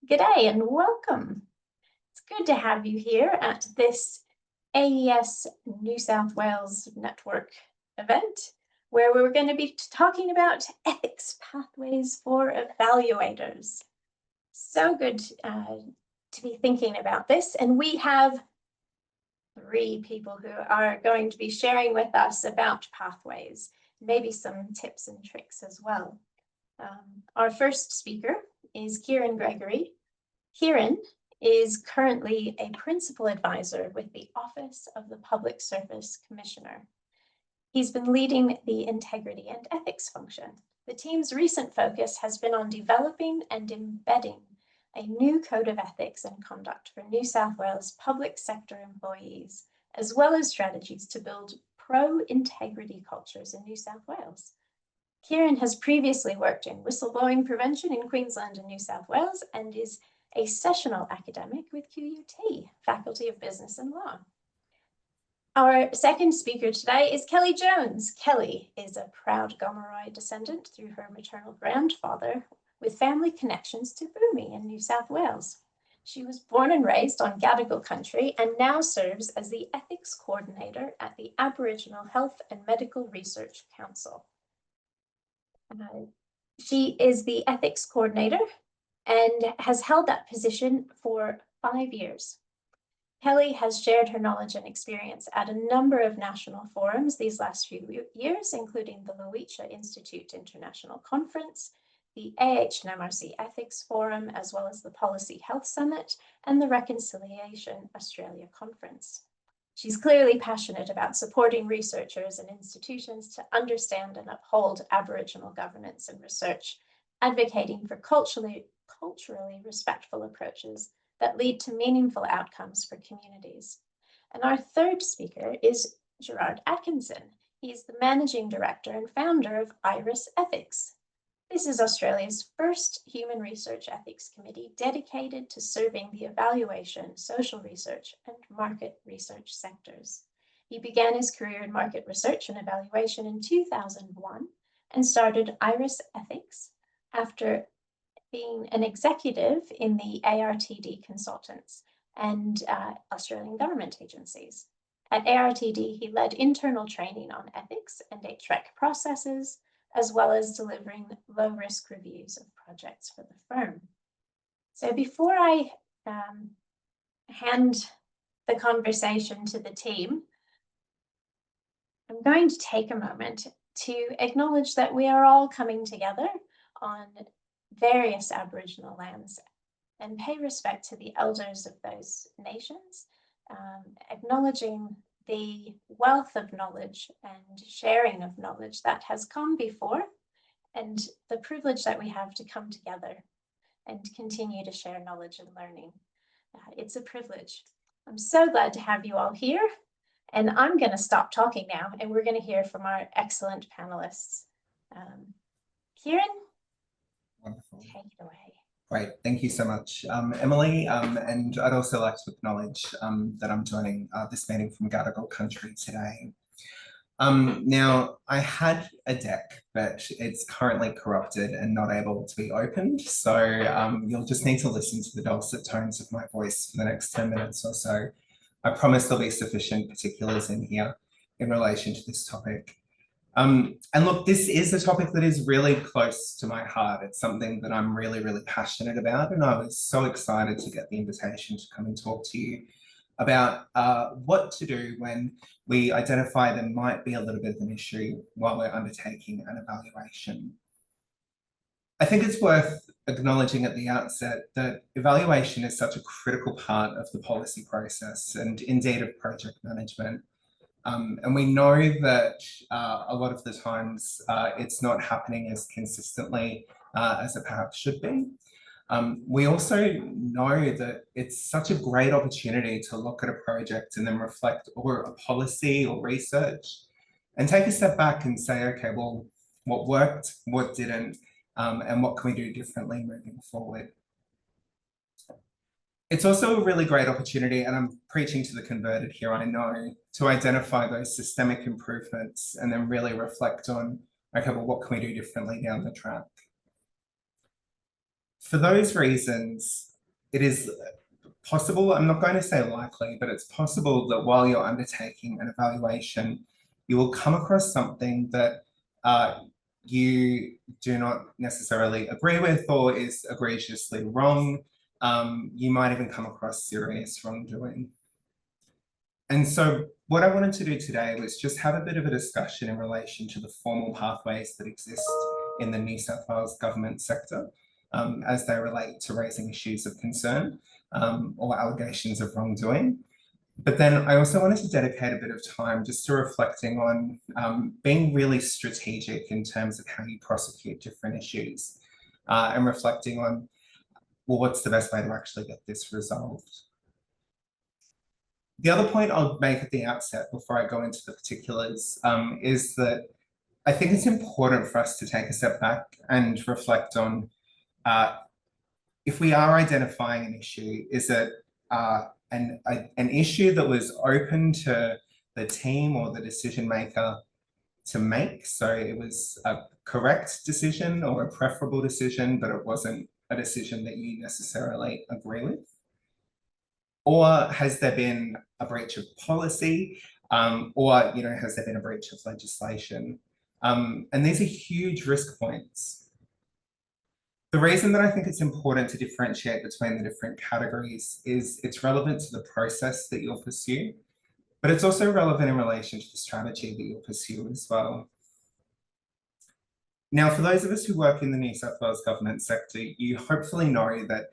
G'day and welcome. It's good to have you here at this AES New South Wales Network event, where we're going to be talking about ethics pathways for evaluators. So good to be thinking about this, and we have 3 people who are going to be sharing with us about pathways, maybe some tips and tricks as well. Our first speaker is Kieran Gregory. Kieran is currently a principal advisor with the Office of the Public Service Commissioner. He's been leading the integrity and ethics function. The team's recent focus has been on developing and embedding a new code of ethics and conduct for New South Wales public sector employees, as well as strategies to build pro-integrity cultures in New South Wales. Kieran has previously worked in whistleblowing prevention in Queensland and New South Wales and is a sessional academic with QUT, Faculty of Business and Law. Our second speaker today is Kelly Jones. Kelly is a proud Gomeroi descendant through her maternal grandfather with family connections to Boomi in New South Wales. She was born and raised on Gadigal Country and now serves as the ethics coordinator at the Aboriginal Health and Medical Research Council. She is the ethics coordinator and has held that position for 5 years. Kelly has shared her knowledge and experience at a number of national forums these last few years, including the Lowitja Institute International Conference, the AH&MRC Ethics Forum, as well as the Policy Health Summit and the Reconciliation Australia Conference. She's clearly passionate about supporting researchers and institutions to understand and uphold Aboriginal governance and research, advocating for culturally respectful approaches that lead to meaningful outcomes for communities. And our third speaker is Gerard Atkinson. He is the Managing Director and founder of IRIS Ethics. This is Australia's first human research ethics committee dedicated to serving the evaluation, social research, and market research sectors. He began his career in market research and evaluation in 2001 and started IRIS Ethics after being an executive in the ARTD consultants and Australian government agencies. At ARTD, he led internal training on ethics and HREC processes, as well as delivering low-risk reviews of projects for the firm. So before I hand the conversation to the team, I'm going to take a moment to acknowledge that we are all coming together on various Aboriginal lands and pay respect to the elders of those nations, acknowledging the wealth of knowledge and sharing of knowledge that has come before, and the privilege that we have to come together and continue to share knowledge and learning. It's a privilege. I'm so glad to have you all here, and I'm going to stop talking now, and we're going to hear from our excellent panelists. Kieran? Wonderful. Take it away. Great, thank you so much, Emily. And I'd also like to acknowledge that I'm joining this meeting from Gadigal Country today. Now, I had a deck, but it's currently corrupted and not able to be opened. So you'll just need to listen to the dulcet tones of my voice for the next 10 minutes or so. I promise there'll be sufficient particulars in here in relation to this topic. And look, this is a topic that is really close to my heart. It's something that I'm really, really passionate about. And I was so excited to get the invitation to come and talk to you about what to do when we identify there might be a little bit of an issue while we're undertaking an evaluation. I think it's worth acknowledging at the outset that evaluation is such a critical part of the policy process and indeed of project management. And we know that a lot of the times it's not happening as consistently as it perhaps should be. We also know that it's such a great opportunity to look at a project and then reflect over a policy or research and take a step back and say, okay, well, what worked, what didn't, and what can we do differently moving forward? It's also a really great opportunity, and I'm preaching to the converted here, I know, to identify those systemic improvements and then really reflect on, okay, well, what can we do differently down the track? For those reasons, it is possible, I'm not going to say likely, but it's possible that while you're undertaking an evaluation, you will come across something that you do not necessarily agree with or is egregiously wrong. You might even come across serious wrongdoing. And so what I wanted to do today was just have a bit of a discussion in relation to the formal pathways that exist in the New South Wales government sector as they relate to raising issues of concern or allegations of wrongdoing. But then I also wanted to dedicate a bit of time just to reflecting on being really strategic in terms of how you prosecute different issues and reflecting on, well, what's the best way to actually get this resolved? The other point I'll make at the outset before I go into the particulars is that I think it's important for us to take a step back and reflect on if we are identifying an issue, is it an issue that was open to the team or the decision maker to make? So it was a correct decision or a preferable decision, but it wasn't a decision that you necessarily agree with? Or has there been a breach of policy, or has there been a breach of legislation? And these are huge risk points. The reason that I think it's important to differentiate between the different categories is it's relevant to the process that you'll pursue, but it's also relevant in relation to the strategy that you'll pursue as well. Now, for those of us who work in the New South Wales government sector, you hopefully know that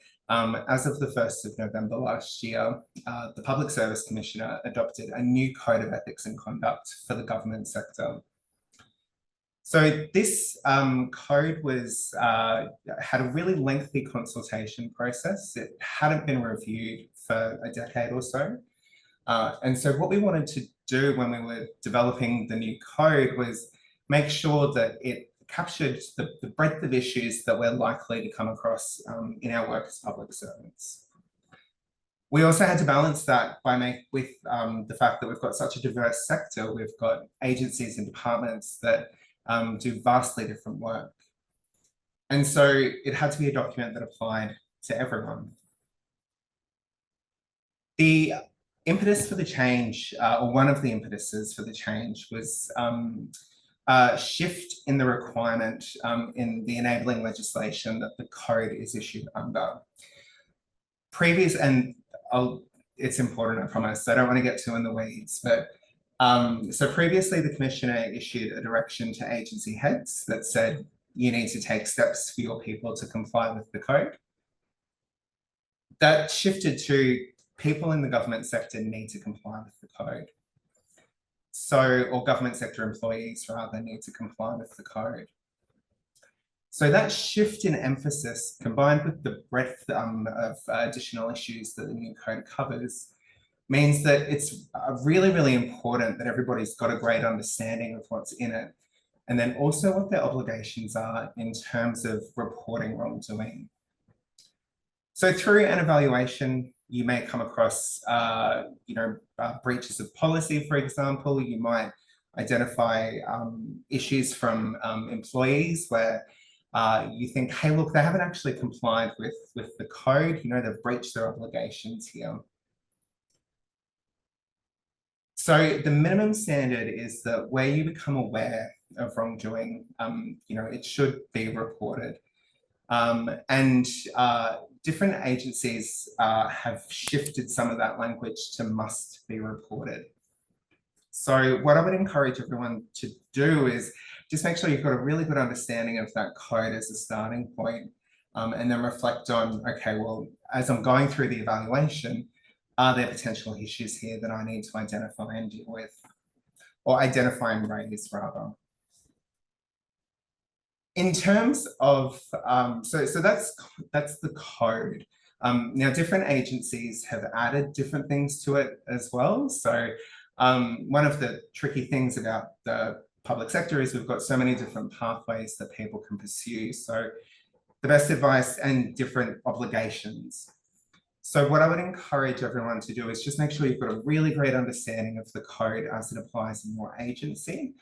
as of the 1st of November last year, the Public Service Commissioner adopted a new code of ethics and conduct for the government sector. So this code was had a really lengthy consultation process. It hadn't been reviewed for a decade or so. And so what we wanted to do when we were developing the new code was make sure that it captured the breadth of issues that we're likely to come across in our work as public servants. We also had to balance that with the fact that we've got such a diverse sector. We've got agencies and departments that do vastly different work. And so it had to be a document that applied to everyone. The impetus for the change, or one of the impetuses for the change, was shift in the requirement in the enabling legislation that the code is issued under. It's important, I promise, I don't want to get too in the weeds, but so previously the Commissioner issued a direction to agency heads that said you need to take steps for your people to comply with the code. That shifted to people in the government sector need to comply with the code. So, or government sector employees rather need to comply with the code. So that shift in emphasis combined with the breadth of additional issues that the new code covers means that it's really, really important that everybody's got a great understanding of what's in it, and then also what their obligations are in terms of reporting wrongdoing. So through an evaluation, you may come across, breaches of policy, for example. You might identify issues from employees where you think, hey, look, they haven't actually complied with the code. They've breached their obligations here. So the minimum standard is that where you become aware of wrongdoing, it should be reported. Different agencies have shifted some of that language to must be reported. So what I would encourage everyone to do is just make sure you've got a really good understanding of that code as a starting point, and then reflect on, okay, well, as I'm going through the evaluation, are there potential issues here that I need to identify and deal with, or identify and raise rather? In terms of, so that's the code. Now, different agencies have added different things to it as well. So one of the tricky things about the public sector is we've got so many different pathways that people can pursue. So the best advice and different obligations. So what I would encourage everyone to do is just make sure you've got a really great understanding of the code as it applies in your agency,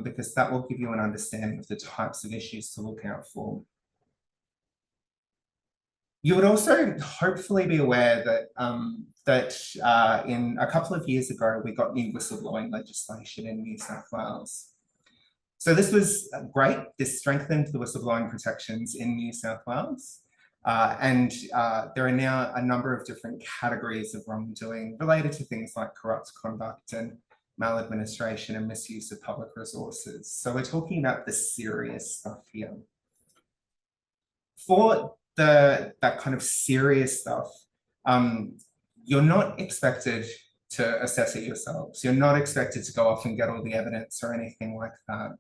because that will give you an understanding of the types of issues to look out for. You would also hopefully be aware that in a couple of years ago, we got new whistleblowing legislation in New South Wales. So this was great. This strengthened the whistleblowing protections in New South Wales. There are now a number of different categories of wrongdoing related to things like corrupt conduct and maladministration and misuse of public resources. So we're talking about the serious stuff here. For that kind of serious stuff, you're not expected to assess it yourselves. You're not expected to go off and get all the evidence or anything like that.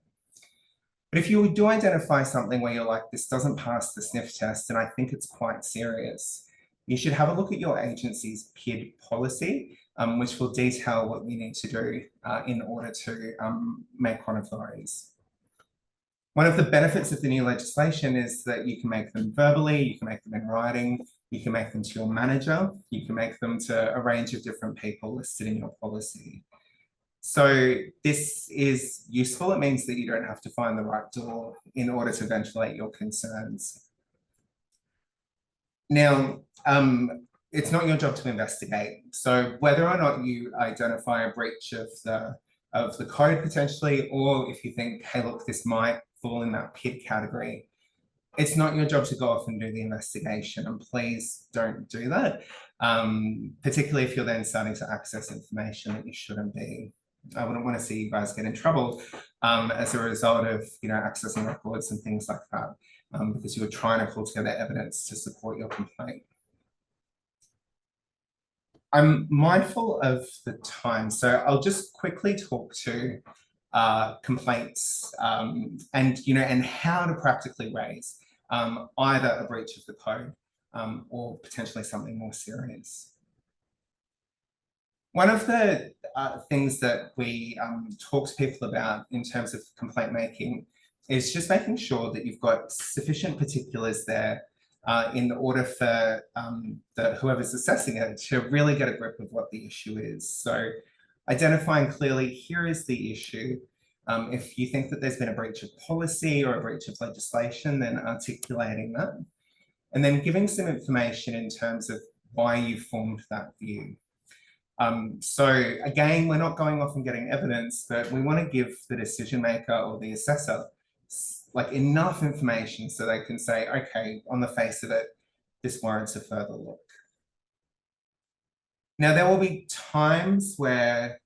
But if you do identify something where you're like, this doesn't pass the sniff test, and I think it's quite serious, you should have a look at your agency's PID policy, which will detail what we need to do in order to make one of those. One of the benefits of the new legislation is that you can make them verbally, you can make them in writing, you can make them to your manager, you can make them to a range of different people listed in your policy. So this is useful. It means that you don't have to find the right door in order to ventilate your concerns. Now, it's not your job to investigate. So whether or not you identify a breach of the code potentially, or if you think, hey, look, this might fall in that PID category, it's not your job to go off and do the investigation, and please don't do that, particularly if you're then starting to access information that you shouldn't be. I wouldn't want to see you guys get in trouble as a result of, accessing records and things like that, because you were trying to pull together evidence to support your complaint. I'm mindful of the time, so I'll just quickly talk to complaints and how to practically raise either a breach of the code or potentially something more serious. One of the things that we talk to people about in terms of complaint making is just making sure that you've got sufficient particulars there in order for whoever's assessing it to really get a grip of what the issue is. So identifying clearly, here is the issue. If you think that there's been a breach of policy or a breach of legislation, then articulating that. And then giving some information in terms of why you formed that view. So again, we're not going off and getting evidence, but we want to give the decision maker or the assessor like enough information so they can say, okay, on the face of it, this warrants a further look. Now, there will be times where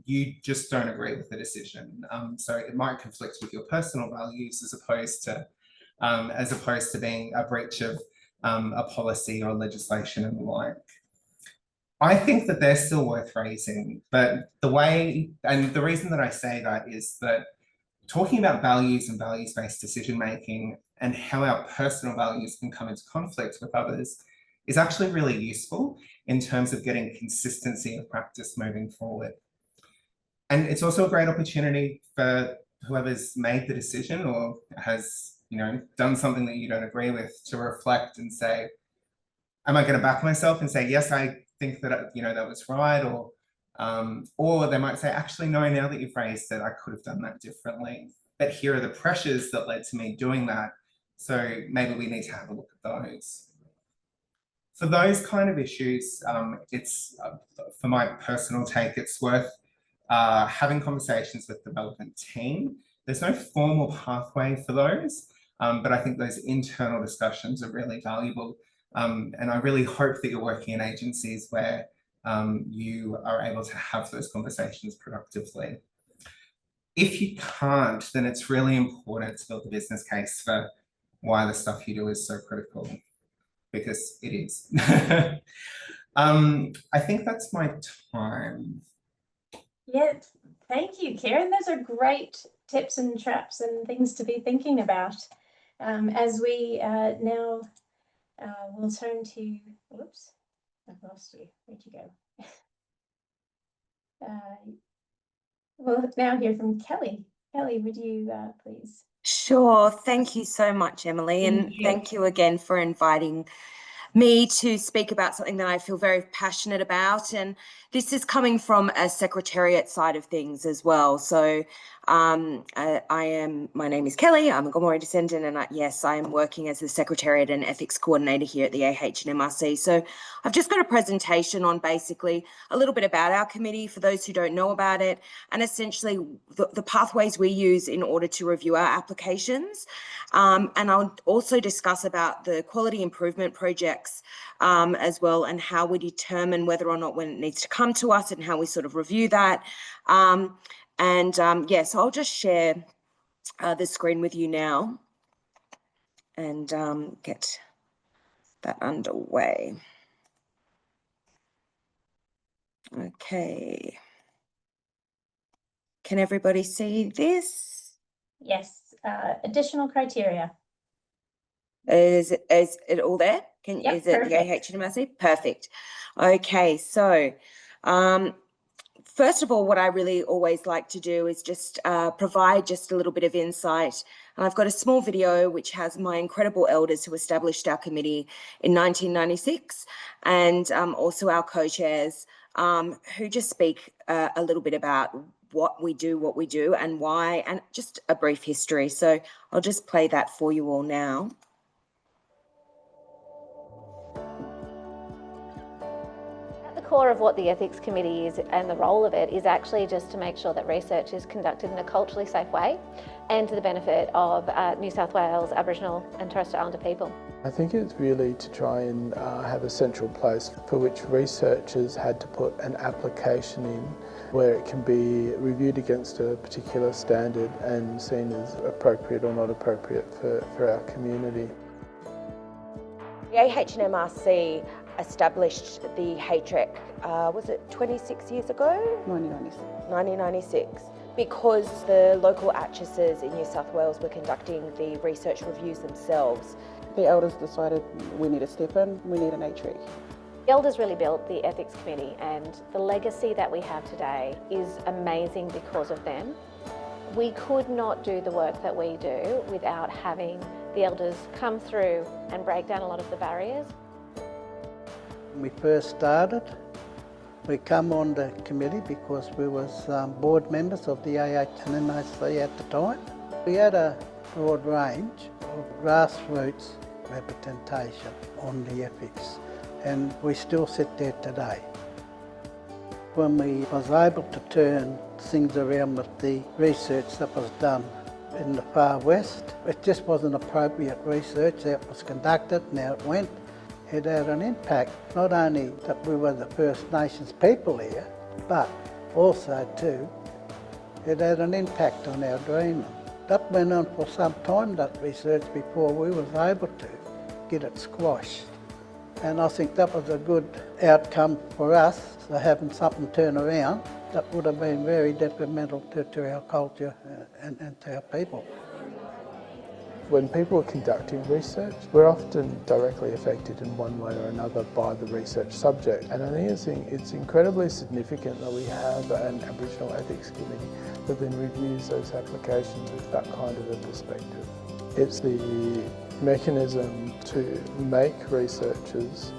you just don't agree with the decision. So it might conflict with your personal values as opposed to being a breach of a policy or legislation and the like. I think that they're still worth raising, but the reason that I say that is that talking about values and values-based decision-making and how our personal values can come into conflict with others is actually really useful in terms of getting consistency of practice moving forward. And it's also a great opportunity for whoever's made the decision or has, done something that you don't agree with to reflect and say, am I going to back myself and say, yes, I think that, that was right, or they might say, actually, no, now that you've raised it, I could have done that differently. But here are the pressures that led to me doing that. So maybe we need to have a look at those. For those kind of issues, it's, for my personal take, it's worth having conversations with the relevant team. There's no formal pathway for those, but I think those internal discussions are really valuable. And I really hope that you're working in agencies where you are able to have those conversations productively. If you can't, then it's really important to build a business case for why the stuff you do is so critical, because it is. I think that's my time. Yeah, thank you, Kieran. Those are great tips and traps and things to be thinking about as we now we'll turn to, whoops, I've lost you. Where'd you go? We'll now hear from Kelly. Kelly, would you please? Sure. Thank you so much, Emily. And thank you again for inviting me to speak about something that I feel very passionate about. And this is coming from a secretariat side of things as well. So My name is Kelly. I'm a Gomeroi descendant, and yes, I am working as the Secretariat and Ethics Coordinator here at the AH&MRC. So I've just got a presentation on basically a little bit about our committee for those who don't know about it, and essentially the pathways we use in order to review our applications. And I'll also discuss about the quality improvement projects as well, and how we determine whether or not when it needs to come to us and how we sort of review that. So I'll just share the screen with you now and get that underway. Okay. Can everybody see this? Yes, additional criteria. Is it all there? Yep, is it perfect. The AH&MRC? Perfect. Okay, so first of all, what I really always like to do is just provide just a little bit of insight. And I've got a small video which has my incredible elders who established our committee in 1996, and also our co-chairs who just speak a little bit about what we do and why, and just a brief history. So I'll just play that for you all now. At the core of what the Ethics Committee is and the role of it is actually just to make sure that research is conducted in a culturally safe way and to the benefit of New South Wales Aboriginal and Torres Strait Islander people. I think it's really to try and have a central place for which researchers had to put an application in where it can be reviewed against a particular standard and seen as appropriate or not appropriate for our community. The AH&MRC established the HREC, was it 26 years ago? 1996. Because the local ACHSs in New South Wales were conducting the research reviews themselves. The elders decided we need to step in, we need an HREC. The elders really built the Ethics Committee, and the legacy that we have today is amazing because of them. We could not do the work that we do without having the elders come through and break down a lot of the barriers. When we first started, we come on the committee because we was board members of the AH&MRC at the time. We had a broad range of grassroots representation on the ethics, and we still sit there today. When we was able to turn things around with the research that was done in the far west, it just wasn't appropriate research that was conducted, now it went. It had an impact, not only that we were the First Nations people here, but also too, it had an impact on our dreaming. That went on for some time, that research, before we was able to get it squashed. And I think that was a good outcome for us, so having something turn around that would have been very detrimental to our culture and to our people. When people are conducting research, we're often directly affected in one way or another by the research subject. And I think it's incredibly significant that we have an Aboriginal Ethics Committee that then reviews those applications with that kind of a perspective. It's the mechanism to make researchers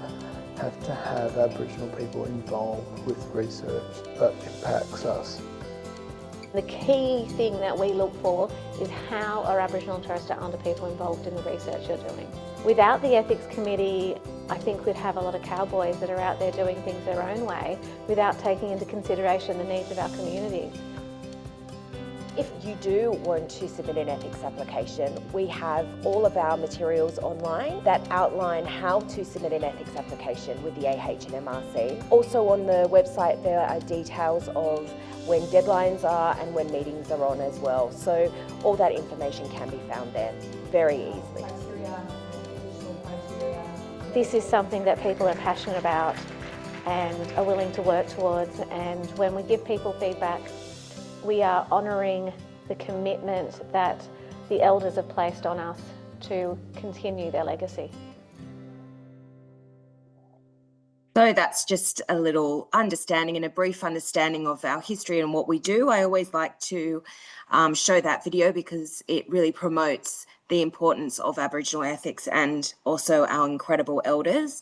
have to have Aboriginal people involved with research that impacts us. The key thing that we look for is how are Aboriginal and Torres Strait Islander people involved in the research you're doing. Without the Ethics Committee, I think we'd have a lot of cowboys that are out there doing things their own way without taking into consideration the needs of our communities. If you do want to submit an ethics application, we have all of our materials online that outline how to submit an ethics application with the AH&MRC. Also on the website there are details of when deadlines are and when meetings are on as well. So all that information can be found there very easily. This is something that people are passionate about and are willing to work towards, and when we give people feedback, we are honouring the commitment that the elders have placed on us to continue their legacy. So that's just a little understanding and a brief understanding of our history and what we do. I always like to show that video because it really promotes the importance of Aboriginal ethics and also our incredible elders.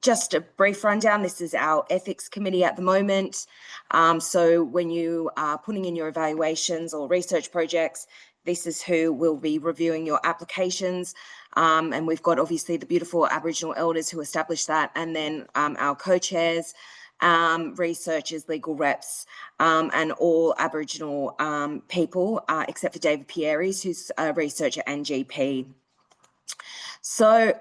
just a brief rundown. This is our ethics committee at the moment. So when you are putting in your evaluations or research projects, this is who will be reviewing your applications. And we've got obviously the beautiful Aboriginal elders who established that, and then our co-chairs, researchers, legal reps, and all Aboriginal people, except for David Pierres, who's a researcher and GP. So,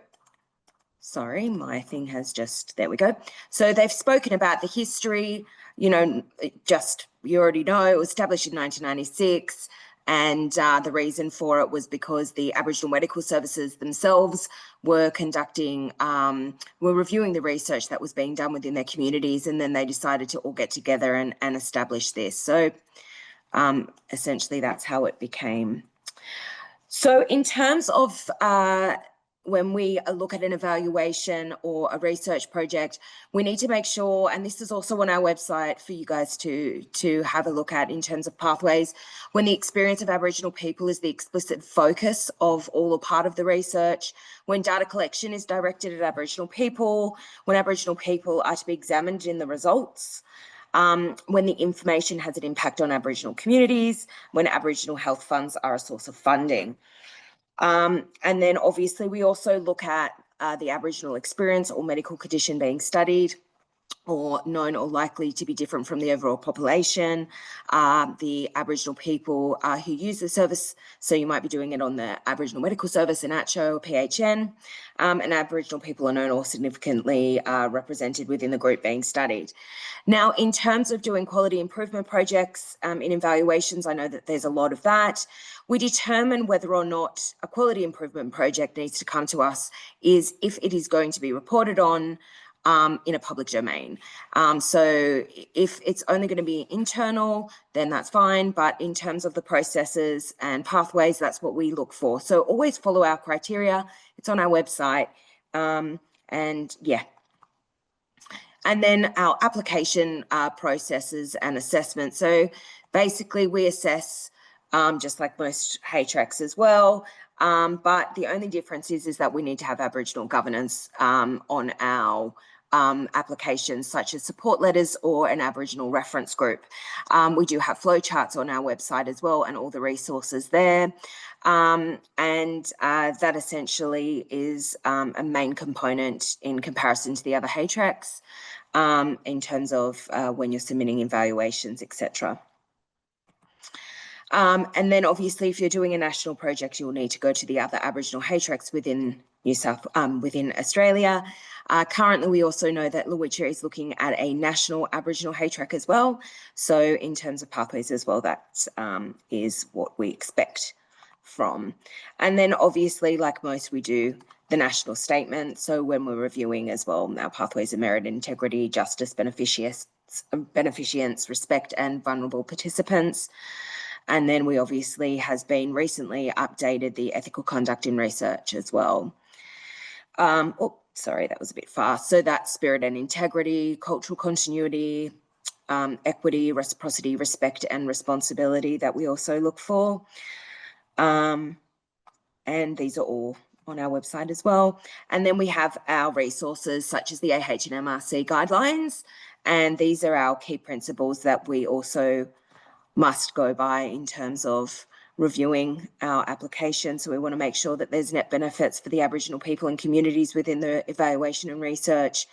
sorry, my thing has just, there we go. So they've spoken about the history, you know, just, you already know, it was established in 1996. And the reason for it was because the Aboriginal medical services themselves were conducting, were reviewing the research that was being done within their communities, and then they decided to all get together and establish this. So essentially that's how it became. So in terms of when we look at an evaluation or a research project, we need to make sure, and this is also on our website for you guys to have a look at in terms of pathways, when the experience of Aboriginal people is the explicit focus of all or part of the research, when data collection is directed at Aboriginal people, when Aboriginal people are to be examined in the results, when the information has an impact on Aboriginal communities, when Aboriginal health funds are a source of funding. And then obviously we also look at the Aboriginal experience or medical condition being studied or known or likely to be different from the overall population, the Aboriginal people who use the service, so you might be doing it on the Aboriginal Medical Service, an ACHO or PHN, and Aboriginal people are known or significantly represented within the group being studied. Now, in terms of doing quality improvement projects in evaluations, I know that there's a lot of that. We determine whether or not a quality improvement project needs to come to us is if it is going to be reported on in a public domain. So if it's only going to be internal, then that's fine. But in terms of the processes and pathways, that's what we look for. So always follow our criteria. It's on our website. And yeah. And then our application processes and assessment. So basically we assess just like most HRECs as well. But the only difference is that we need to have Aboriginal governance on our applications, such as support letters or an Aboriginal reference group. We do have flowcharts on our website as well and all the resources there. And that essentially is a main component in comparison to the other HRECs in terms of when you're submitting evaluations, etc. And then obviously if you're doing a national project, you'll need to go to the other Aboriginal HRECs within within Australia. Currently, we also know that Lowitja is looking at a national Aboriginal HREC as well. So in terms of pathways as well, that is what we expect from. And then obviously, like most, we do the national statement. So when we're reviewing as well, our pathways of merit, integrity, justice, beneficients, respect and vulnerable participants. And then we obviously has been recently updated the ethical conduct in research as well. Oh, sorry, that was a bit fast. So that's spirit and integrity, cultural continuity, equity, reciprocity, respect and responsibility that we also look for. And these are all on our website as well. And then we have our resources such as the AH&MRC guidelines. And these are our key principles that we also must go by in terms of reviewing our application. So we want to make sure that there's net benefits for the Aboriginal people and communities within the evaluation and research,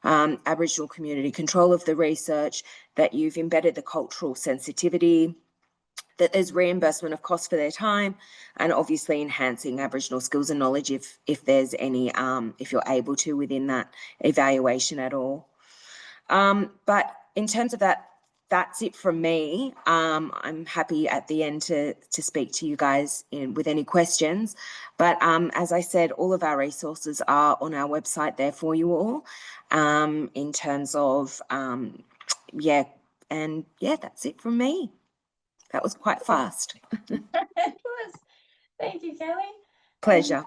Aboriginal community control of the research, that you've embedded the cultural sensitivity, that there's reimbursement of costs for their time, and obviously enhancing Aboriginal skills and knowledge if there's any, if you're able to within that evaluation at all. But in terms of that, that's it from me. I'm happy at the end to speak to you guys with any questions. But as I said, all of our resources are on our website there for you all in terms of, yeah, and yeah, that's it from me. That was quite fast. It was. Thank you, Kelly. Pleasure.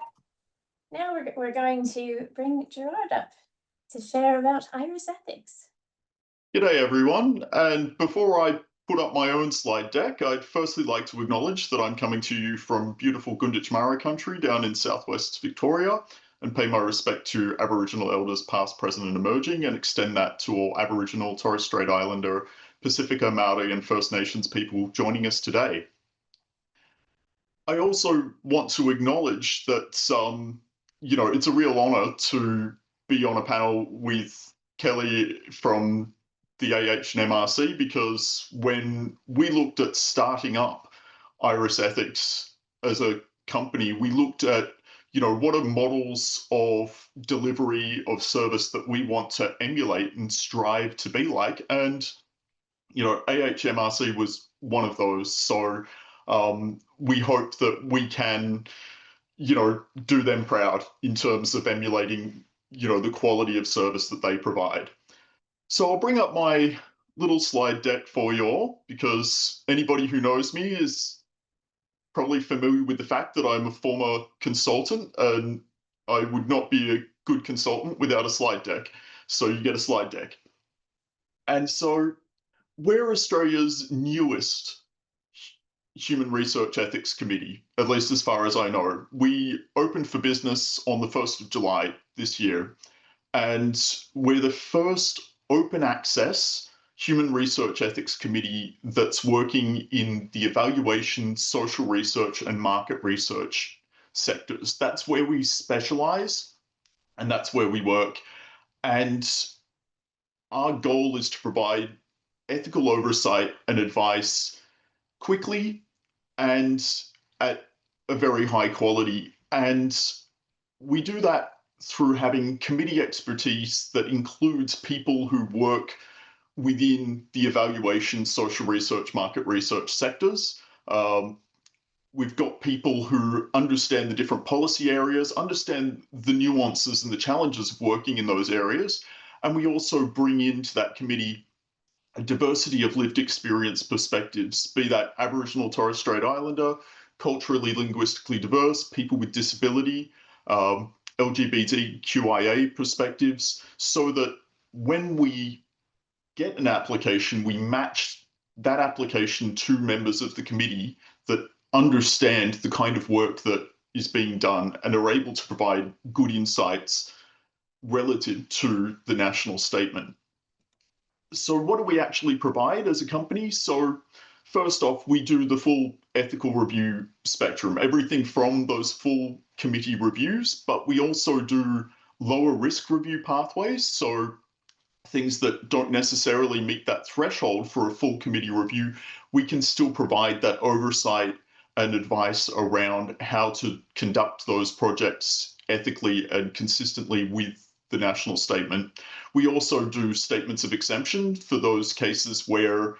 Now we're going to bring Gerard up to share about Iris ethics. G'day everyone, and before I put up my own slide deck, I'd firstly like to acknowledge that I'm coming to you from beautiful Gadigal Country down in southwest Victoria, and pay my respect to Aboriginal elders past, present and emerging, and extend that to all Aboriginal, Torres Strait Islander, Pacifica, Maori and First Nations people joining us today. I also want to acknowledge that, it's a real honour to be on a panel with Kelly from the AH&MRC, because when we looked at starting up Iris Ethics as a company, we looked at, what are models of delivery of service that we want to emulate and strive to be like. And, AH&MRC was one of those. So we hope that we can, do them proud in terms of emulating, the quality of service that they provide. So I'll bring up my little slide deck for you all, because anybody who knows me is probably familiar with the fact that I'm a former consultant, and I would not be a good consultant without a slide deck. So you get a slide deck. And so we're Australia's newest Human Research Ethics Committee, at least as far as I know. We opened for business on the 1st of July this year, and we're the first open access Human Research Ethics Committee that's working in the evaluation, social research and market research sectors. That's where we specialize and that's where we work. And our goal is to provide ethical oversight and advice quickly and at a very high quality. And we do that through having committee expertise that includes people who work within the evaluation, social research, market research sectors. We've got people who understand the different policy areas, understand the nuances and the challenges of working in those areas. And we also bring into that committee a diversity of lived experience perspectives, be that Aboriginal, Torres Strait Islander, culturally, linguistically diverse, people with disability, LGBTQIA perspectives, so that when we get an application, we match that application to members of the committee that understand the kind of work that is being done and are able to provide good insights relative to the national statement. So what do we actually provide as a company? So first off, we do the full ethical review spectrum, everything from those full committee reviews, but we also do lower risk review pathways. So things that don't necessarily meet that threshold for a full committee review, we can still provide that oversight and advice around how to conduct those projects ethically and consistently with the national statement. We also do statements of exemption for those cases where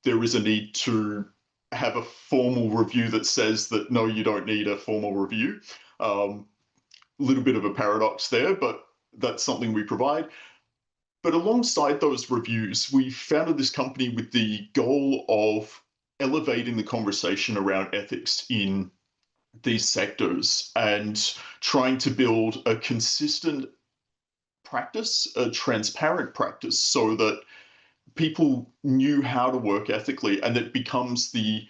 there is a need to have a formal review that says that, no, you don't need a formal review. Little bit of a paradox there, but that's something we provide. But alongside those reviews, we founded this company with the goal of elevating the conversation around ethics in these sectors and trying to build a consistent practice, a transparent practice, so that people knew how to work ethically, and it becomes the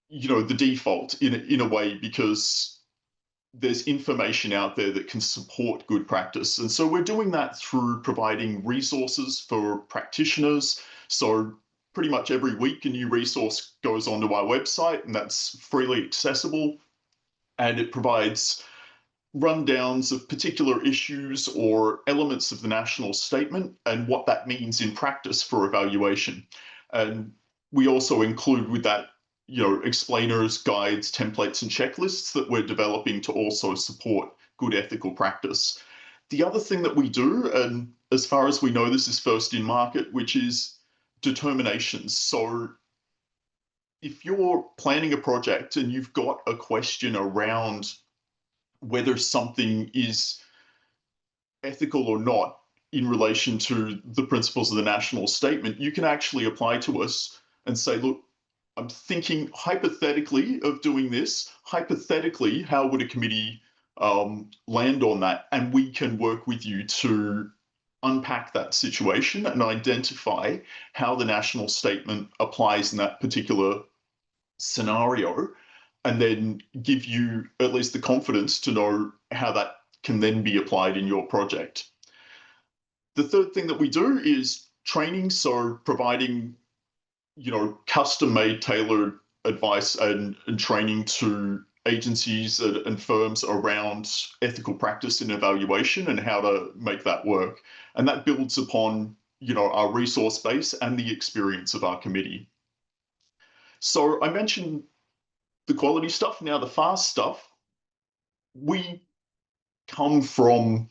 default in a way, because there's information out there that can support good practice. And so we're doing that through providing resources for practitioners. So pretty much every week a new resource goes onto our website, and that's freely accessible. And it provides rundowns of particular issues or elements of the national statement and what that means in practice for evaluation. And we also include with that explainers, guides, templates, and checklists that we're developing to also support good ethical practice. The other thing that we do, and as far as we know, this is first in market, which is determinations. So if you're planning a project and you've got a question around whether something is ethical or not in relation to the principles of the national statement, you can actually apply to us and say, look, I'm thinking hypothetically of doing this. Hypothetically, how would a committee land on that? And we can work with you to unpack that situation and identify how the national statement applies in that particular scenario, and then give you at least the confidence to know how that can then be applied in your project. The third thing that we do is training, so providing, custom-made, tailored advice and training to agencies and firms around ethical practice in evaluation and how to make that work. And that builds upon, our resource base and the experience of our committee. So I mentioned the quality stuff. Now the fast stuff, we come from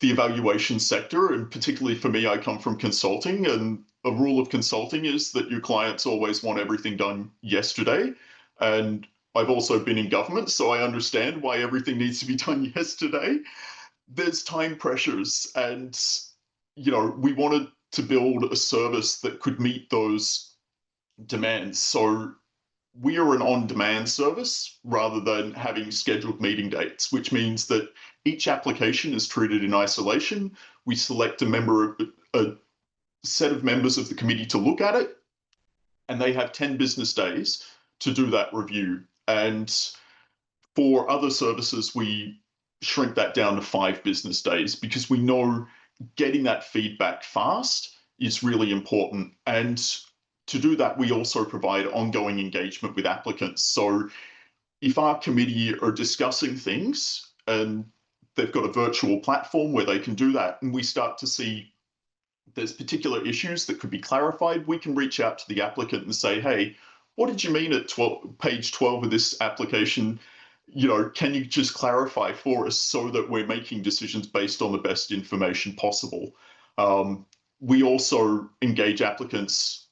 the evaluation sector, and particularly for me, I come from consulting, and a rule of consulting is that your clients always want everything done yesterday. And I've also been in government, so I understand why everything needs to be done yesterday. There's time pressures, and we wanted to build a service that could meet those demands. So we are an on-demand service rather than having scheduled meeting dates, which means that each application is treated in isolation. We select a set of members of the committee to look at it, and they have 10 business days to do that review. And for other services, we shrink that down to 5 business days because we know getting that feedback fast is really important. And to do that, we also provide ongoing engagement with applicants. So if our committee are discussing things and they've got a virtual platform where they can do that, and we start to see there's particular issues that could be clarified, we can reach out to the applicant and say, hey, what did you mean at page 12 of this application? Can you just clarify for us so that we're making decisions based on the best information possible? We also engage applicants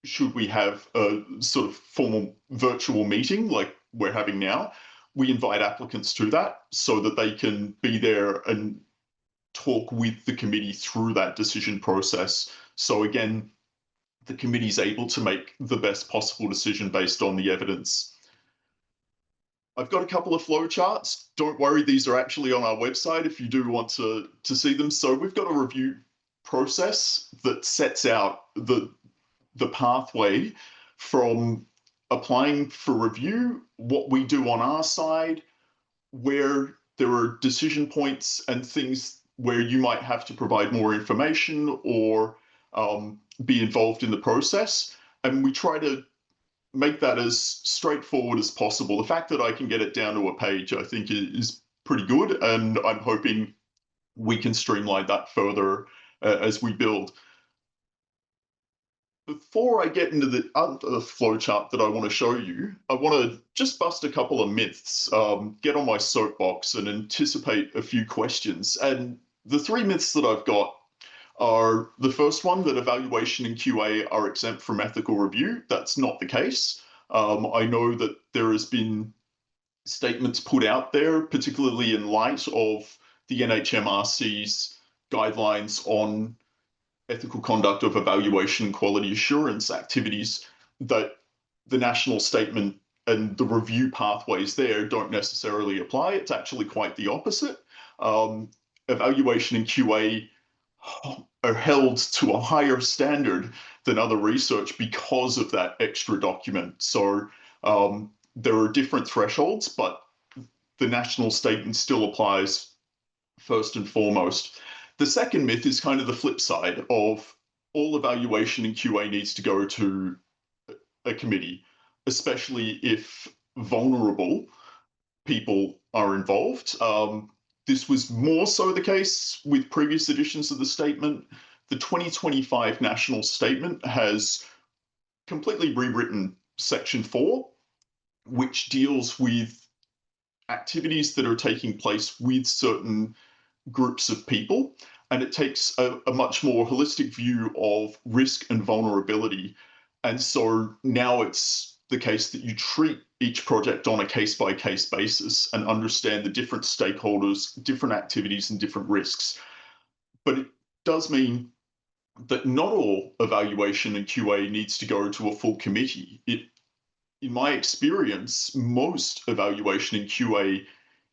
should we have a sort of formal virtual meeting like we're having now. We invite applicants to that so that they can be there and talk with the committee through that decision process. So again, the committee is able to make the best possible decision based on the evidence. I've got a couple of flow charts. Don't worry, these are actually on our website if you do want to see them. So we've got a review process that sets out the pathway from applying for review, what we do on our side, where there are decision points and things where you might have to provide more information or be involved in the process. And we try to make that as straightforward as possible. The fact that I can get it down to a page, I think, is pretty good. And I'm hoping we can streamline that further as we build. Before I get into the other flowchart that I want to show you, I want to just bust a couple of myths, get on my soapbox and anticipate a few questions. And the 3 myths that I've got are the first one, that evaluation and QA are exempt from ethical review. That's not the case. I know that there has been statements put out there, particularly in light of the AH&MRC's guidelines on ethical conduct of evaluation and quality assurance activities, that the national statement and the review pathways there don't necessarily apply. It's actually quite the opposite. Evaluation and QA are held to a higher standard than other research because of that extra document. So there are different thresholds, but the national statement still applies first and foremost. The second myth is kind of the flip side of all evaluation and QA needs to go to a committee, especially if vulnerable people are involved. This was more so the case with previous editions of the statement. The 2025 national statement has completely rewritten section 4, which deals with activities that are taking place with certain groups of people, and it takes a much more holistic view of risk and vulnerability. And so now it's the case that you treat each project on a case-by-case basis and understand the different stakeholders, different activities and different risks. But it does mean that not all evaluation and QA needs to go to a full committee. In my experience, most evaluation and QA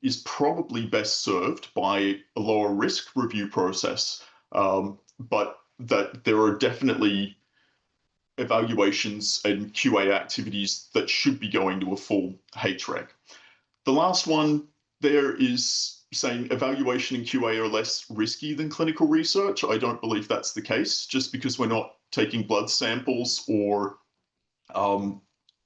is probably best served by a lower risk review process, but that there are definitely evaluations and QA activities that should be going to a full HREC. The last one there is saying evaluation and QA are less risky than clinical research. I don't believe that's the case. Just because we're not taking blood samples or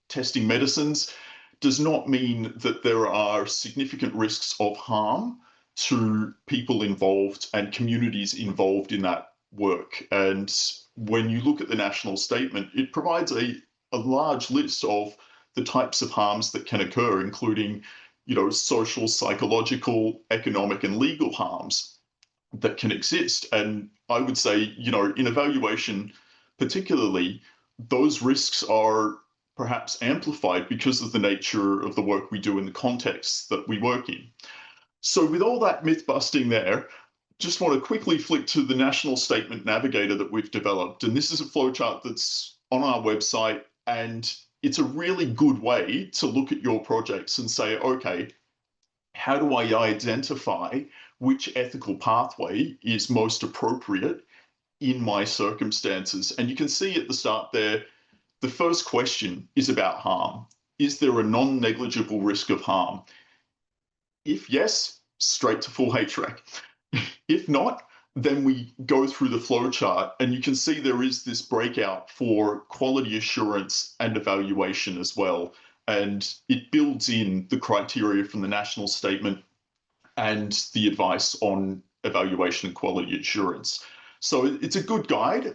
testing medicines does not mean that there are significant risks of harm to people involved and communities involved in that work. And when you look at the national statement, it provides a large list of the types of harms that can occur, including, you know, social, psychological, economic, and legal harms that can exist. And I would say, you know, in evaluation particularly, those risks are perhaps amplified because of the nature of the work we do in the context that we work in. So with all that myth busting there, just want to quickly flick to the National Statement Navigator that we've developed. And this is a flowchart that's on our website, and it's a really good way to look at your projects and say, okay, how do I identify which ethical pathway is most appropriate in my circumstances? And you can see at the start there, the first question is about harm. Is there a non-negligible risk of harm? If yes, straight to full HREC. If not, then we go through the flowchart, and you can see there is this breakout for quality assurance and evaluation as well. And it builds in the criteria from the national statement and the advice on evaluation and quality assurance. So it's a good guide,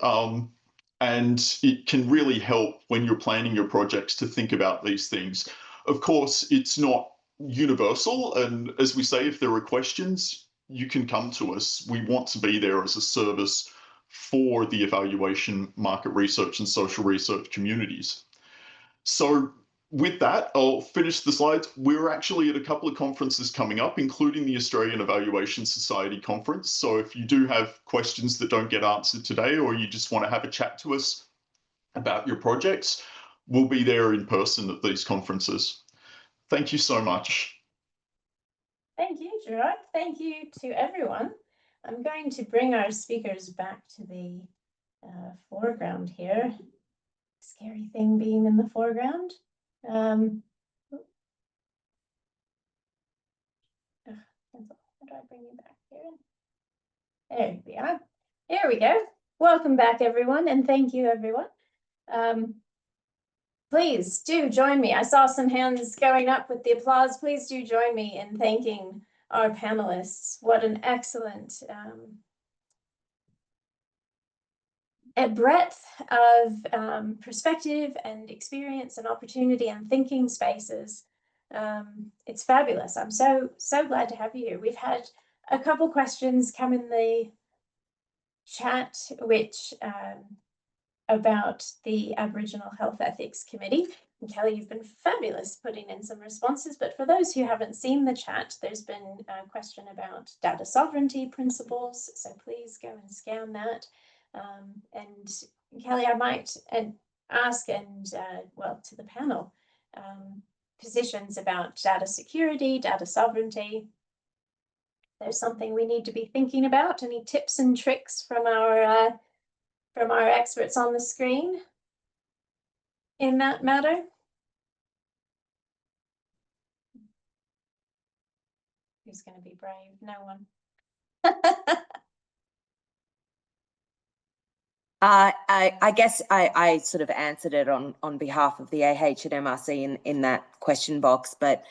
and it can really help when you're planning your projects to think about these things. Of course, it's not universal, and as we say, if there are questions, you can come to us. We want to be there as a service for the evaluation, market research, and social research communities. So with that, I'll finish the slides. We're actually at a couple of conferences coming up, including the Australian Evaluation Society Conference. So if you do have questions that don't get answered today, or you just want to have a chat to us about your projects, we'll be there in person at these conferences. Thank you so much. Thank you, Gerard. Thank you to everyone. I'm going to bring our speakers back to the foreground here. Scary thing being in the foreground. How do I bring you back here? There we are. Here we go. Welcome back, everyone, and thank you, everyone. Please do join me. I saw some hands going up with the applause. Please do join me in thanking our panelists. What an excellent a breadth of perspective and experience and opportunity and thinking spaces. It's fabulous. I'm so glad to have you here. We've had a couple questions come in the chat, which about the Aboriginal Health Ethics Committee. And Kelly, you've been fabulous putting in some responses, but for those who haven't seen the chat, there's been a question about data sovereignty principles, so please go and scan that. And Kelly, I might ask, and well, to the panel, positions about data security, data sovereignty. There's something we need to be thinking about. Any tips and tricks from our experts on the screen in that matter? Who's going to be brave? No one. I guess I sort of answered it on behalf of the AH&MRC in that question box, but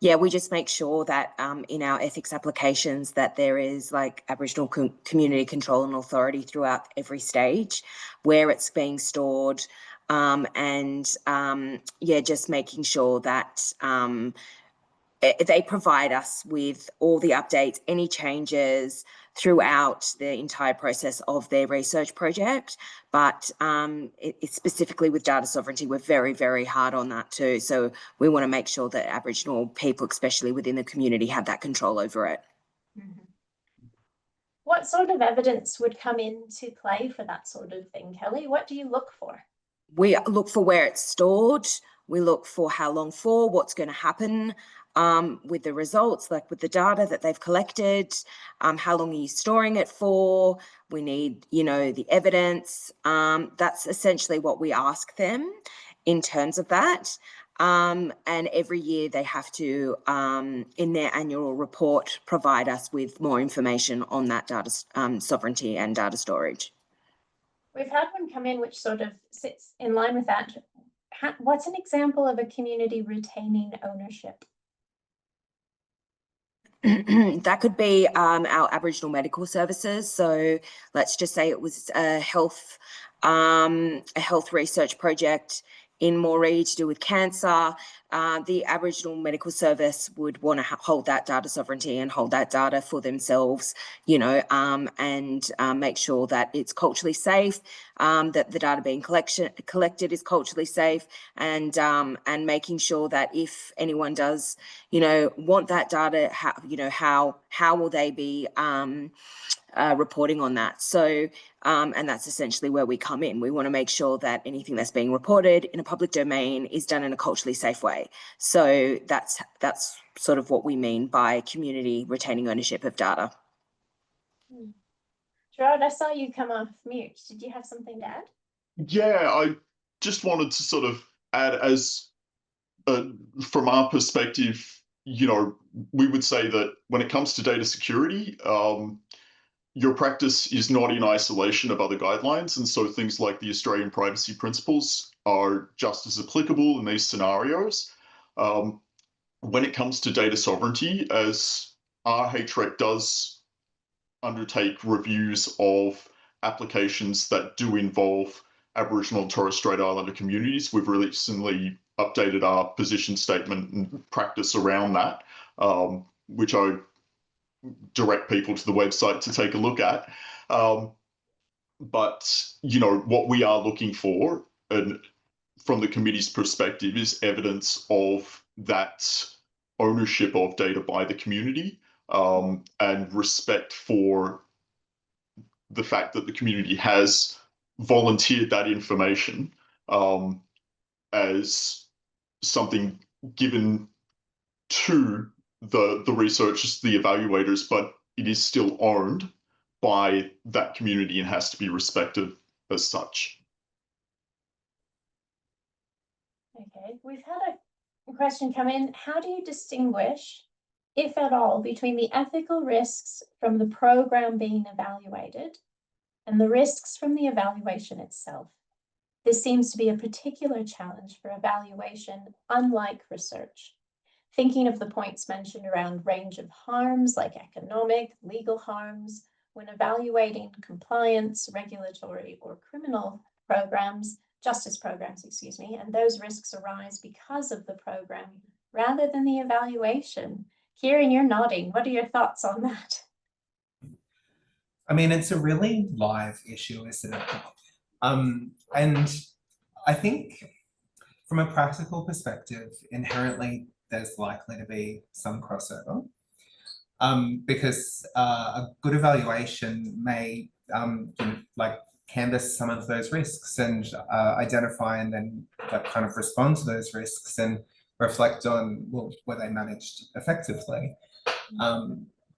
yeah, we just make sure that in our ethics applications that there is like Aboriginal community control and authority throughout every stage where it's being stored, and yeah, just making sure that they provide us with all the updates, any changes throughout the entire process of their research project. But specifically with data sovereignty, we're very, very hard on that too. So we want to make sure that Aboriginal people, especially within the community, have that control over it. Mm-hmm. What sort of evidence would come into play for that sort of thing, Kelly? What do you look for? We look for where it's stored. We look for how long for, what's going to happen with the results, like with the data that they've collected, how long are you storing it for? We need, you know, the evidence. That's essentially what we ask them in terms of that. And every year they have to, in their annual report, provide us with more information on that data sovereignty and data storage. We've had one come in which sort of sits in line with that. What's an example of a community retaining ownership? That could be our Aboriginal medical services. So let's just say it was a health research project in Moree to do with cancer. The Aboriginal medical service would want to hold that data sovereignty and hold that data for themselves, you know, and make sure that it's culturally safe, that the data being collected is culturally safe, and making sure that if anyone does, you know, want that data, how will they be reporting on that? So, and that's essentially where we come in. We want to make sure that anything that's being reported in a public domain is done in a culturally safe way. So that's sort of what we mean by community retaining ownership of data. Gerard, I saw you come off mute. Did you have something to add? Yeah, I just wanted to sort of add, as from our perspective, you know, we would say that when it comes to data security, your practice is not in isolation of other guidelines. And so things like the Australian privacy principles are just as applicable in these scenarios. When it comes to data sovereignty, as RH-REC does undertake reviews of applications that do involve Aboriginal and Torres Strait Islander communities, we've recently updated our position statement and practice around that, which I direct people to the website to take a look at. But, you know, what we are looking for, and from the committee's perspective, is evidence of that ownership of data by the community, and respect for the fact that the community has volunteered that information as something given to the researchers, the evaluators, but it is still owned by that community and has to be respected as such. Okay, we've had a question come in. How do you distinguish, if at all, between the ethical risks from the program being evaluated and the risks from the evaluation itself? This seems to be a particular challenge for evaluation, unlike research. Thinking of the points mentioned around range of harms like economic, legal harms, when evaluating compliance, regulatory or criminal programs, justice programs, excuse me, and those risks arise because of the program rather than the evaluation. Kieran, you're nodding. What are your thoughts on that? I mean, it's a really live issue, isn't it? And I think from a practical perspective, inherently, there's likely to be some crossover, because a good evaluation may canvass some of those risks and identify and then kind of respond to those risks and reflect on, well, were they managed effectively?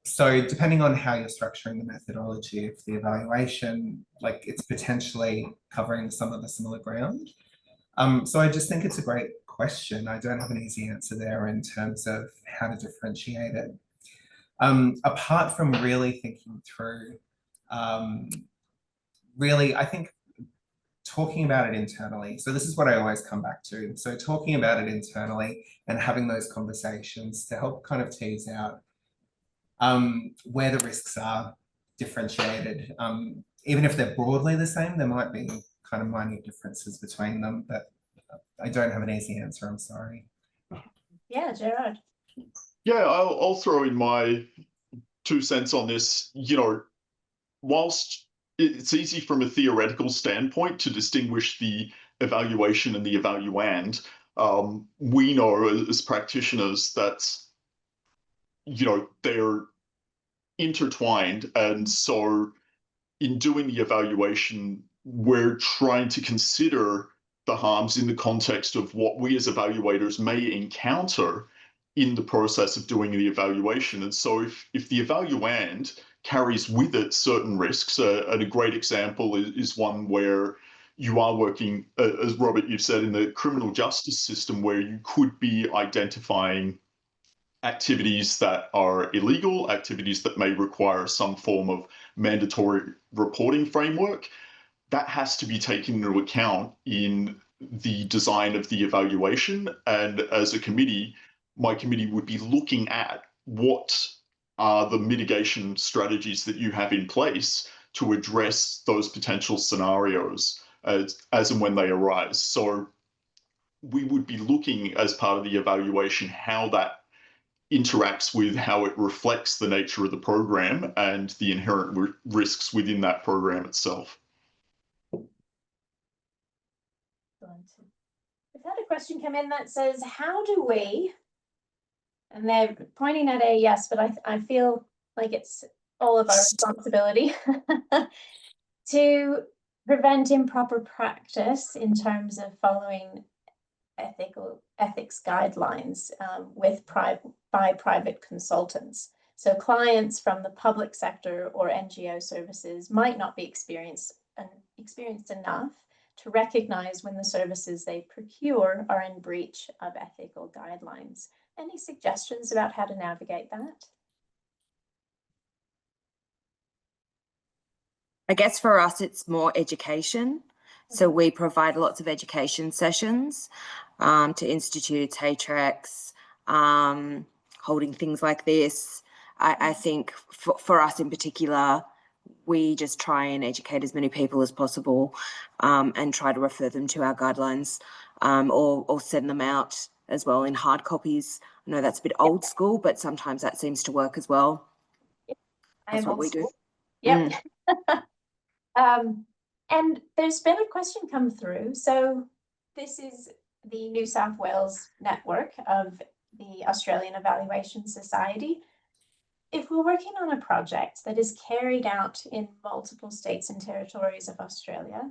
So depending on how you're structuring the methodology of the evaluation, like it's potentially covering some of the similar ground. So I just think it's a great question. I don't have an easy answer there in terms of how to differentiate it. Apart from really thinking through, really, I think talking about it internally. So this is what I always come back to. So talking about it internally and having those conversations to help kind of tease out where the risks are differentiated. Even if they're broadly the same, there might be kind of minute differences between them, but I don't have an easy answer, I'm sorry. Yeah, Gerard. Yeah, I'll throw in my 2 cents on this. You know, whilst it's easy from a theoretical standpoint to distinguish the evaluation and the evaluand, we know as practitioners that, you know, they're intertwined. And so in doing the evaluation, we're trying to consider the harms in the context of what we as evaluators may encounter in the process of doing the evaluation. And so if the evaluand carries with it certain risks, and a great example is one where, you are working, as Robert, you've said, in the criminal justice system, where you could be identifying activities that are illegal, activities that may require some form of mandatory reporting framework. That has to be taken into account in the design of the evaluation. And as a committee, my committee would be looking at what are the mitigation strategies that you have in place to address those potential scenarios as and when they arise. So we would be looking as part of the evaluation how that interacts with how it reflects the nature of the program and the inherent risks within that program itself. We've had a question come in that says, how do we, and they're pointing at AES, but I feel like it's all of our responsibility to prevent improper practice in terms of following ethics guidelines by private consultants. So clients from the public sector or NGO services might not be experienced enough to recognize when the services they procure are in breach of ethical guidelines. Any suggestions about how to navigate that? I guess for us, it's more education. So we provide lots of education sessions to institutes, HRECs, holding things like this. I think for us in particular, we just try and educate as many people as possible and try to refer them to our guidelines or send them out as well in hard copies. I know that's a bit old school, but sometimes that seems to work as well. That's what we do. Yep. And there's been a question come through. So this is the New South Wales network of the Australian Evaluation Society. If we're working on a project that is carried out in multiple states and territories of Australia,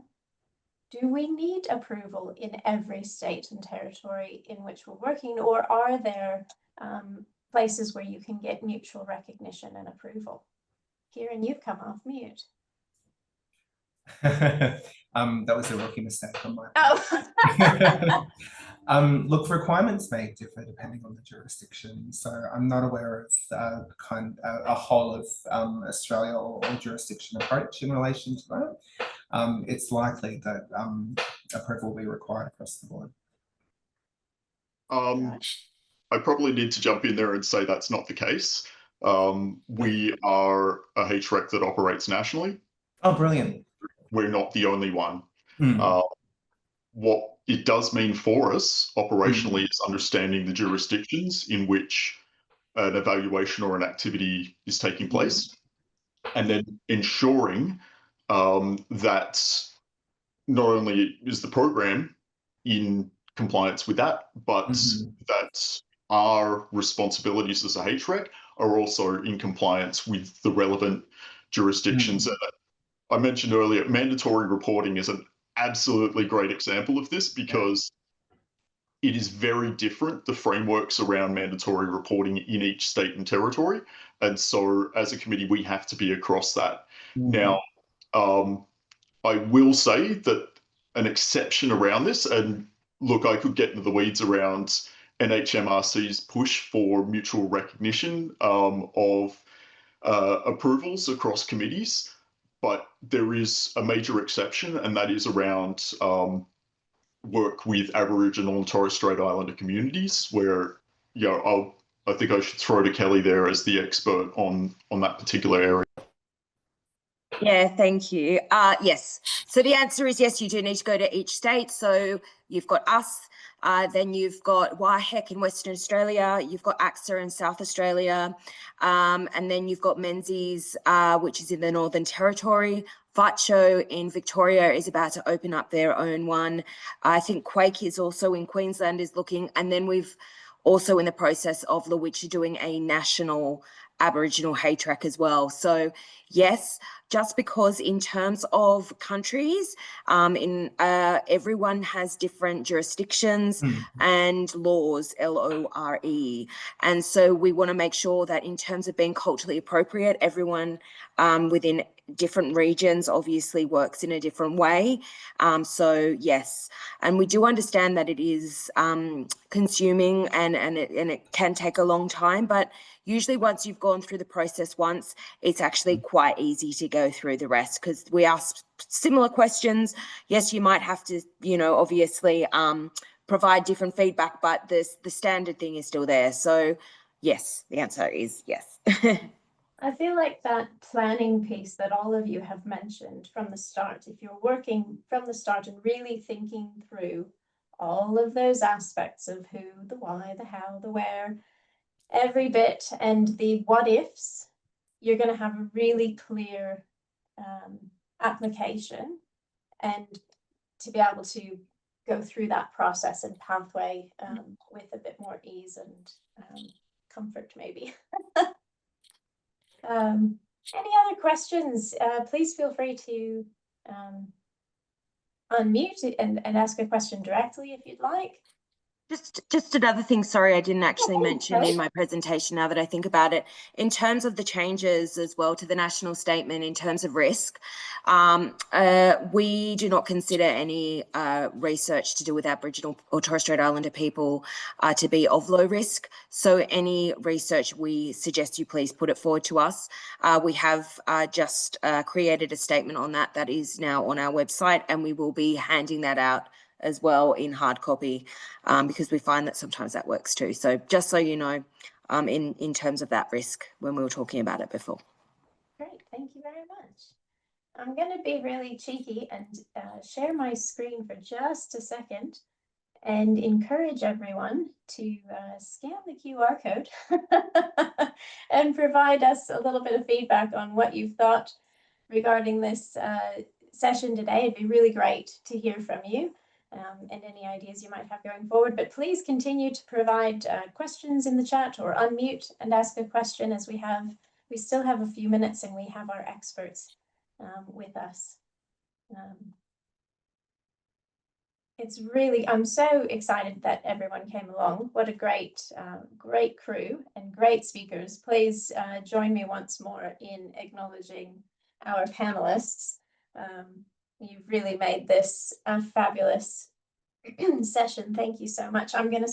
do we need approval in every state and territory in which we're working, or are there places where you can get mutual recognition and approval? Kieran, you've come off mute. That was a rookie mistake on my part. Oh. Look, requirements may differ depending on the jurisdiction. So I'm not aware of a whole of Australia or jurisdiction approach in relation to that. It's likely that approval will be required across the board. I probably need to jump in there and say that's not the case. We are a HREC that operates nationally. Oh, brilliant. We're not the only one. Mm. What it does mean for us operationally is understanding the jurisdictions in which an evaluation or an activity is taking place, and then ensuring that not only is the program in compliance with that, but that our responsibilities as a HREC are also in compliance with the relevant jurisdictions. I mentioned earlier, mandatory reporting is an absolutely great example of this because it is very different, the frameworks around mandatory reporting in each state and territory. And so as a committee, we have to be across that. Now, I will say that an exception around this, and look, I could get into the weeds around AH&MRC's push for mutual recognition of approvals across committees. But there is a major exception, and that is around work with Aboriginal and Torres Strait Islander communities, where I think I should throw to Kelly there as the expert on that particular area. Yeah, thank you. Yes, so the answer is yes, you do need to go to each state. So you've got us, then you've got WAHEC in Western Australia, you've got AXA in South Australia, and then you've got Menzies, which is in the Northern Territory. VACCHO in Victoria is about to open up their own one. I think Quake is also in Queensland is looking, and then we've also in the process of Lowitja doing a national Aboriginal HTRAC as well. So yes, just because in terms of countries, everyone has different jurisdictions and laws, LORE. And so we want to make sure that in terms of being culturally appropriate, everyone within different regions obviously works in a different way. So yes, and we do understand that it is consuming and it can take a long time, but usually once you've gone through the process once, it's actually quite easy to go through the rest, because we ask similar questions. Yes, you might have to, you know, obviously provide different feedback, but the standard thing is still there. So yes, the answer is yes. I feel like that planning piece that all of you have mentioned from the start, if you're working from the start and really thinking through all of those aspects of who, the why, the how, the where, every bit, and the what ifs, you're going to have a really clear application, and to be able to go through that process and pathway with a bit more ease and comfort, maybe. Any other questions? Please feel free to unmute and ask a question directly if you'd like. Just another thing, sorry, I didn't actually mention in my presentation, now that I think about it, in terms of the changes as well to the national statement in terms of risk, we do not consider any research to do with Aboriginal or Torres Strait Islander people to be of low risk. So any research, we suggest you please put it forward to us. We have just created a statement on that is now on our website, and we will be handing that out as well in hard copy, because we find that sometimes that works too. So just so you know, in terms of that risk when we were talking about it before. Great, thank you very much. I'm going to be really cheeky and share my screen for just a second and encourage everyone to scan the QR code and provide us a little bit of feedback on what you've thought regarding this session today. It'd be really great to hear from you. And any ideas you might have going forward, but please continue to provide questions in the chat or unmute and ask a question, as we still have a few minutes and we have our experts with us. It's really, I'm so excited that everyone came along. What a great crew and great speakers. Please join me once more in acknowledging our panelists. You've really made this a fabulous session. Thank you so much. I'm going to